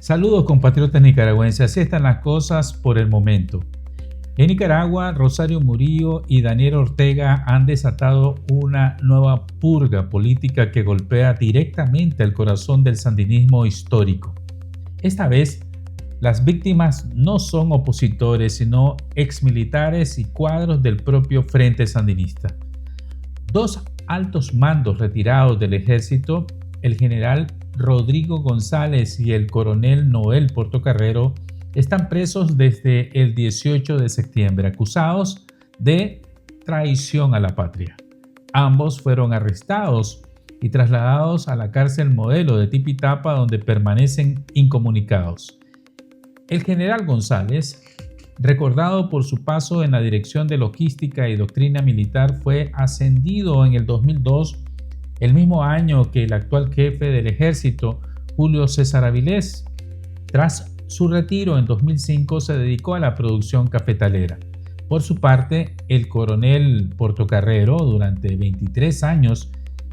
Saludos compatriotas nicaragüenses, así están las cosas por el momento. En Nicaragua, Rosario Murillo y Daniel Ortega han desatado una nueva purga política que golpea directamente el corazón del sandinismo histórico. Esta vez, las víctimas no son opositores, sino exmilitares y cuadros del propio Frente Sandinista. Dos altos mandos retirados del ejército, el general Rodrigo González y el coronel Noel Portocarrero, están presos desde el 18 de septiembre, acusados de traición a la patria. Ambos fueron arrestados y trasladados a la cárcel Modelo de Tipitapa, donde permanecen incomunicados. El general González, recordado por su paso en la Dirección de Logística y Doctrina Militar, fue ascendido en el 2002, el mismo año que el actual jefe del ejército, Julio César Avilés. Tras su retiro en 2005 se dedicó a la producción cafetalera. Por su parte, el coronel Portocarrero, durante 23 años,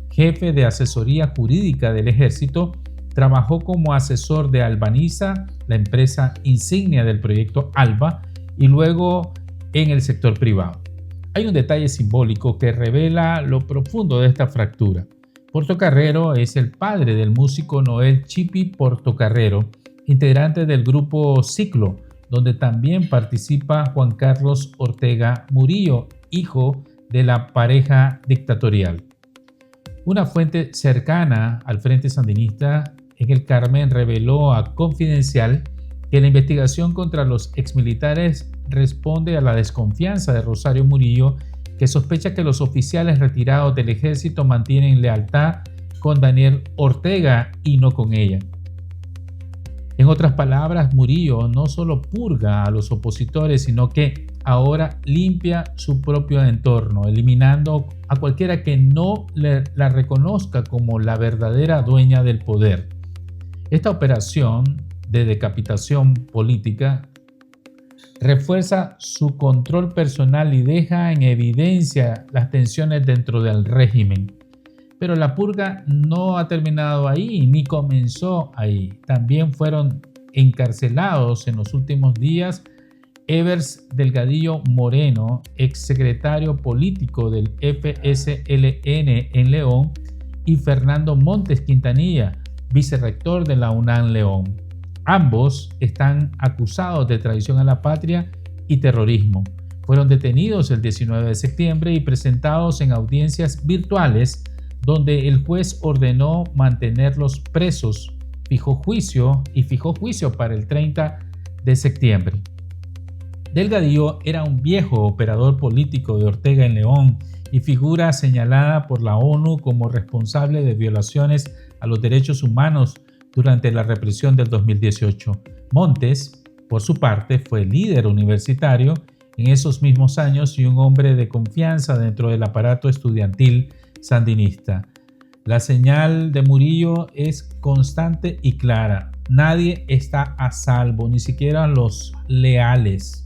jefe de asesoría jurídica del ejército, trabajó como asesor de Albaniza, la empresa insignia del proyecto ALBA, y luego en el sector privado. Hay un detalle simbólico que revela lo profundo de esta fractura. Portocarrero es el padre del músico Noel Chipi Portocarrero, integrante del grupo Ciclo, donde también participa Juan Carlos Ortega Murillo, hijo de la pareja dictatorial. Una fuente cercana al Frente Sandinista en el Carmen reveló a Confidencial que la investigación contra los exmilitares responde a la desconfianza de Rosario Murillo, que sospecha que los oficiales retirados del ejército mantienen lealtad con Daniel Ortega y no con ella. En otras palabras, Murillo no solo purga a los opositores, sino que ahora limpia su propio entorno, eliminando a cualquiera que no la reconozca como la verdadera dueña del poder. Esta operación de decapitación política refuerza su control personal y deja en evidencia las tensiones dentro del régimen. Pero la purga no ha terminado ahí, ni comenzó ahí. También fueron encarcelados en los últimos días Evers Delgadillo Moreno, exsecretario político del FSLN en León, y Fernando Montes Quintanilla, vicerrector de la UNAM León. Ambos están acusados de traición a la patria y terrorismo. Fueron detenidos el 19 de septiembre y presentados en audiencias virtuales, donde el juez ordenó mantenerlos presos. Fijó juicio para el 30 de septiembre. Delgadillo era un viejo operador político de Ortega en León y figura señalada por la ONU como responsable de violaciones a los derechos humanos durante la represión del 2018. Montes, por su parte, fue líder universitario en esos mismos años y un hombre de confianza dentro del aparato estudiantil sandinista. La señal de Murillo es constante y clara. Nadie está a salvo, ni siquiera los leales.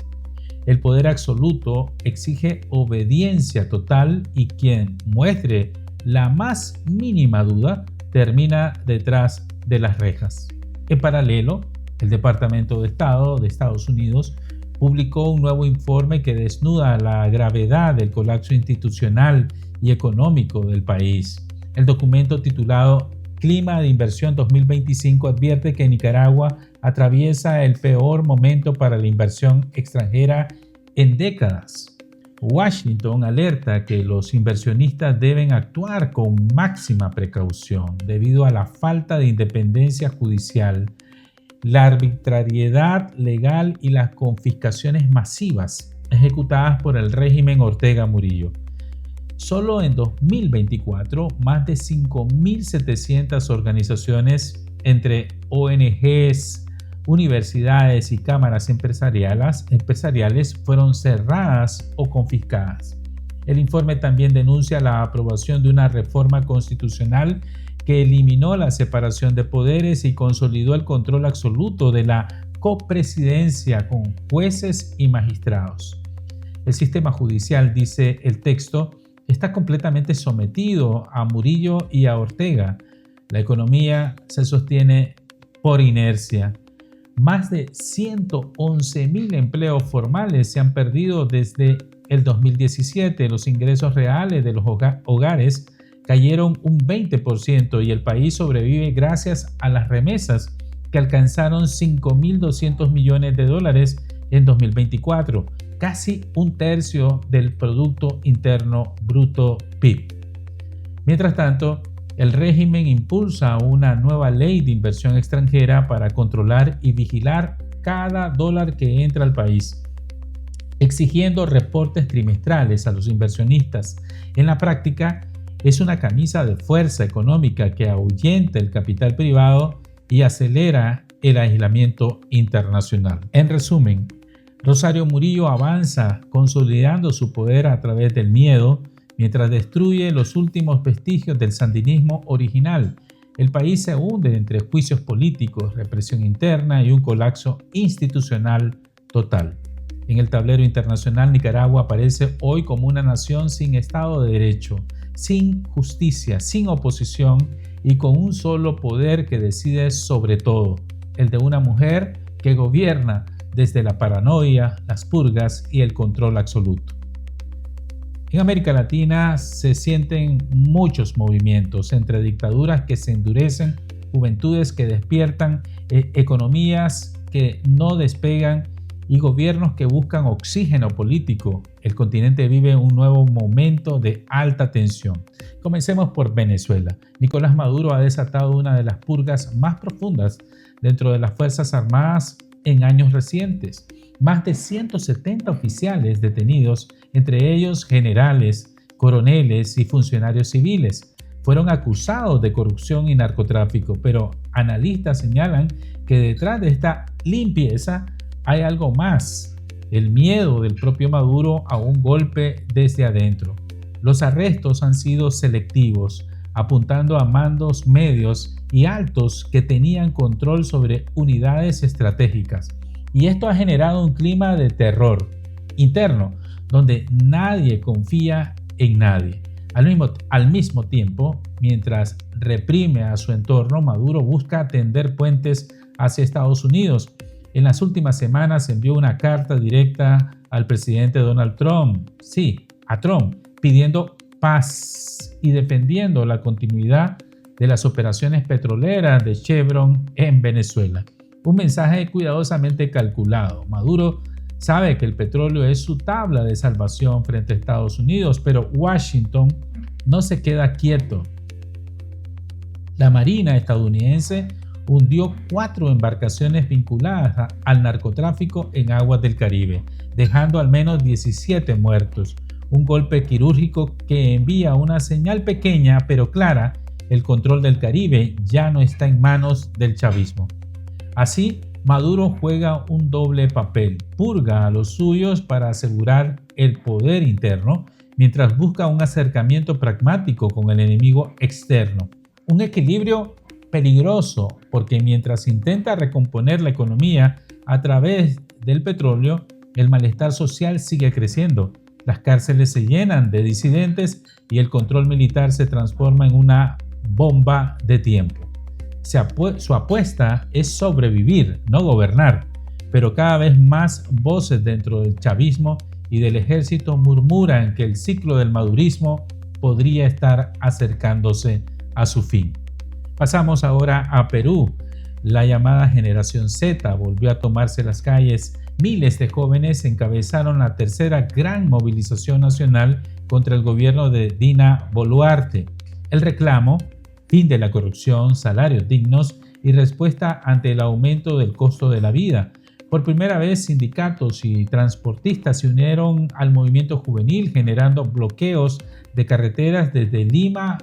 El poder absoluto exige obediencia total y quien muestre la más mínima duda termina detrás de las rejas. En paralelo, el Departamento de Estado de Estados Unidos publicó un nuevo informe que desnuda la gravedad del colapso institucional y económico del país. El documento, titulado Clima de Inversión 2025, advierte que Nicaragua atraviesa el peor momento para la inversión extranjera en décadas. Washington alerta que los inversionistas deben actuar con máxima precaución debido a la falta de independencia judicial, la arbitrariedad legal y las confiscaciones masivas ejecutadas por el régimen Ortega Murillo. Solo en 2024, más de 5.700 organizaciones entre ONGs, universidades y cámaras empresariales fueron cerradas o confiscadas. El informe también denuncia la aprobación de una reforma constitucional que eliminó la separación de poderes y consolidó el control absoluto de la copresidencia con jueces y magistrados. El sistema judicial, dice el texto, está completamente sometido a Murillo y a Ortega. La economía se sostiene por inercia. Más de 111.000 empleos formales se han perdido desde el 2017. Los ingresos reales de los hogares cayeron un 20% y el país sobrevive gracias a las remesas que alcanzaron 5.200 millones de dólares en 2024, casi un tercio del Producto Interno Bruto PIB. Mientras tanto, el régimen impulsa una nueva ley de inversión extranjera para controlar y vigilar cada dólar que entra al país, exigiendo reportes trimestrales a los inversionistas. En la práctica, es una camisa de fuerza económica que ahuyenta el capital privado y acelera el aislamiento internacional. En resumen, Rosario Murillo avanza consolidando su poder a través del miedo, mientras destruye los últimos vestigios del sandinismo original. El país se hunde entre juicios políticos, represión interna y un colapso institucional total. En el tablero internacional, Nicaragua aparece hoy como una nación sin Estado de Derecho, sin justicia, sin oposición y con un solo poder que decide sobre todo, el de una mujer que gobierna desde la paranoia, las purgas y el control absoluto. En América Latina se sienten muchos movimientos entre dictaduras que se endurecen, juventudes que despiertan, economías que no despegan y gobiernos que buscan oxígeno político. El continente vive un nuevo momento de alta tensión. Comencemos por Venezuela. Nicolás Maduro ha desatado una de las purgas más profundas dentro de las Fuerzas Armadas en años recientes. Más de 170 oficiales detenidos, entre ellos generales, coroneles y funcionarios civiles, fueron acusados de corrupción y narcotráfico, pero analistas señalan que detrás de esta limpieza hay algo más: el miedo del propio Maduro a un golpe desde adentro. Los arrestos han sido selectivos, apuntando a mandos medios y altos que tenían control sobre unidades estratégicas. Y esto ha generado un clima de terror interno, donde nadie confía en nadie. Al mismo tiempo, mientras reprime a su entorno, Maduro busca tender puentes hacia Estados Unidos. En las últimas semanas envió una carta directa al presidente Donald Trump, a Trump, pidiendo paz y defendiendo la continuidad de las operaciones petroleras de Chevron en Venezuela. Un mensaje cuidadosamente calculado. Maduro sabe que el petróleo es su tabla de salvación frente a Estados Unidos, pero Washington no se queda quieto. La Marina estadounidense hundió 4 embarcaciones vinculadas al narcotráfico en aguas del Caribe, dejando al menos 17 muertos. Un golpe quirúrgico que envía una señal pequeña pero clara: el control del Caribe ya no está en manos del chavismo. Así, Maduro juega un doble papel: purga a los suyos para asegurar el poder interno, mientras busca un acercamiento pragmático con el enemigo externo. Un equilibrio peligroso, porque mientras intenta recomponer la economía a través del petróleo, el malestar social sigue creciendo. Las cárceles se llenan de disidentes y el control militar se transforma en una bomba de tiempo. Su apuesta es sobrevivir, no gobernar, pero cada vez más voces dentro del chavismo y del ejército murmuran que el ciclo del madurismo podría estar acercándose a su fin. Pasamos ahora a Perú. La llamada Generación Z volvió a tomarse las calles. Miles de jóvenes encabezaron la tercera gran movilización nacional contra el gobierno de Dina Boluarte. El reclamo: fin de la corrupción, salarios dignos y respuesta ante el aumento del costo de la vida. Por primera vez, sindicatos y transportistas se unieron al movimiento juvenil, generando bloqueos de carreteras desde Lima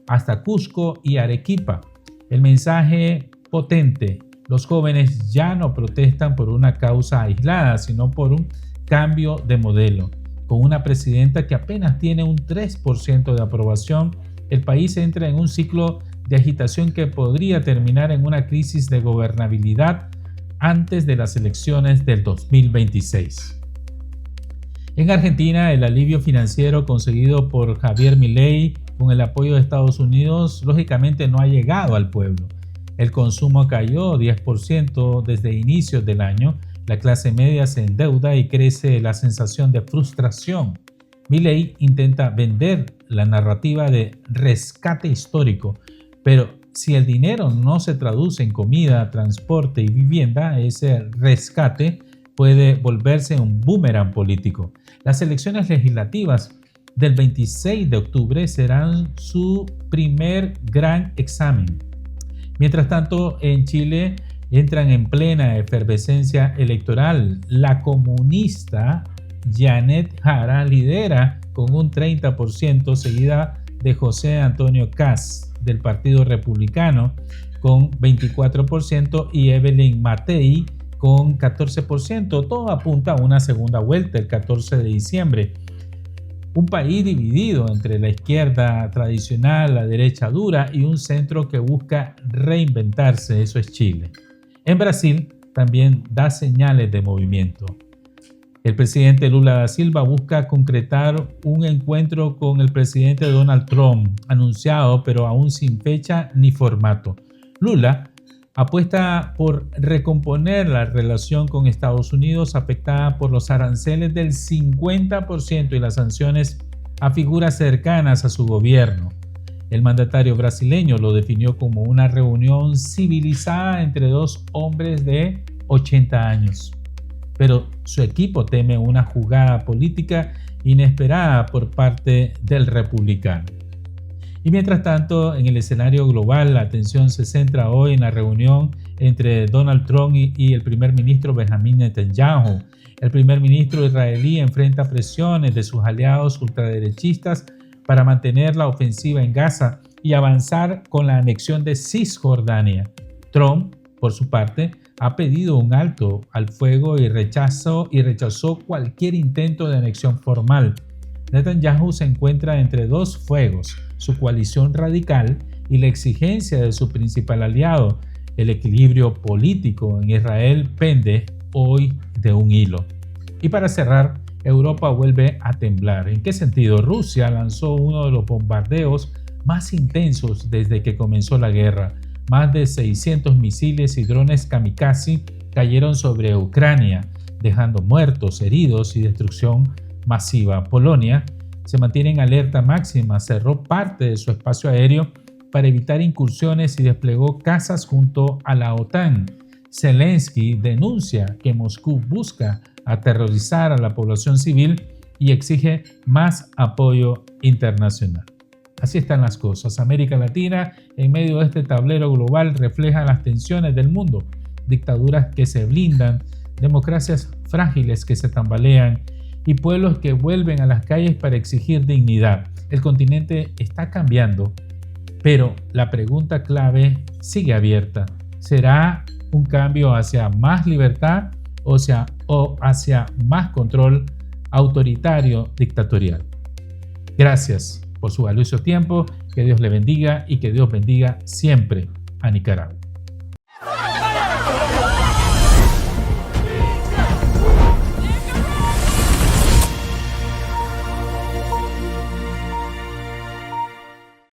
hasta Cusco y Arequipa. El mensaje potente: los jóvenes ya no protestan por una causa aislada, sino por un cambio de modelo. Con una presidenta que apenas tiene un 3% de aprobación, el país entra en un ciclo de agitación que podría terminar en una crisis de gobernabilidad antes de las elecciones del 2026. En Argentina, el alivio financiero conseguido por Javier Milei con el apoyo de Estados Unidos, lógicamente no ha llegado al pueblo. El consumo cayó 10% desde inicios del año, la clase media se endeuda y crece la sensación de frustración. Milei intenta vender la narrativa de rescate histórico, pero si el dinero no se traduce en comida, transporte y vivienda, ese rescate puede volverse un boomerang político. Las elecciones legislativas del 26 de octubre serán su primer gran examen. Mientras tanto, en Chile entran en plena efervescencia electoral. La comunista Janet Jara lidera con un 30%, seguida de José Antonio Kast del Partido Republicano con 24% y Evelyn Matei con 14%. Todo apunta a una segunda vuelta el 14 de diciembre. Un país dividido entre la izquierda tradicional, la derecha dura y un centro que busca reinventarse, eso es Chile. En Brasil también da señales de movimiento. El presidente Lula da Silva busca concretar un encuentro con el presidente Donald Trump, anunciado pero aún sin fecha ni formato. Lula apuesta por recomponer la relación con Estados Unidos afectada por los aranceles del 50% y las sanciones a figuras cercanas a su gobierno. El mandatario brasileño lo definió como una reunión civilizada entre dos hombres de 80 años. Pero su equipo teme una jugada política inesperada por parte del republicano. Y mientras tanto, en el escenario global, la atención se centra hoy en la reunión entre Donald Trump y el primer ministro Benjamin Netanyahu. El primer ministro israelí enfrenta presiones de sus aliados ultraderechistas para mantener la ofensiva en Gaza y avanzar con la anexión de Cisjordania. Trump, por su parte, ha pedido un alto al fuego y rechazó cualquier intento de anexión formal. Netanyahu se encuentra entre dos fuegos, su coalición radical y la exigencia de su principal aliado. El equilibrio político en Israel pende hoy de un hilo. Y para cerrar, Europa vuelve a temblar. ¿En qué sentido? Rusia lanzó uno de los bombardeos más intensos desde que comenzó la guerra. Más de 600 misiles y drones kamikaze cayeron sobre Ucrania, dejando muertos, heridos y destrucción masiva. Polonia se mantiene en alerta máxima, cerró parte de su espacio aéreo para evitar incursiones y desplegó cazas junto a la OTAN. Zelensky denuncia que Moscú busca aterrorizar a la población civil y exige más apoyo internacional. Así están las cosas. América Latina, en medio de este tablero global, refleja las tensiones del mundo, dictaduras que se blindan, democracias frágiles que se tambalean y pueblos que vuelven a las calles para exigir dignidad. El continente está cambiando, pero la pregunta clave sigue abierta. ¿Será un cambio hacia más libertad o hacia más control autoritario dictatorial? Gracias por su valioso tiempo, que Dios le bendiga y que Dios bendiga siempre a Nicaragua.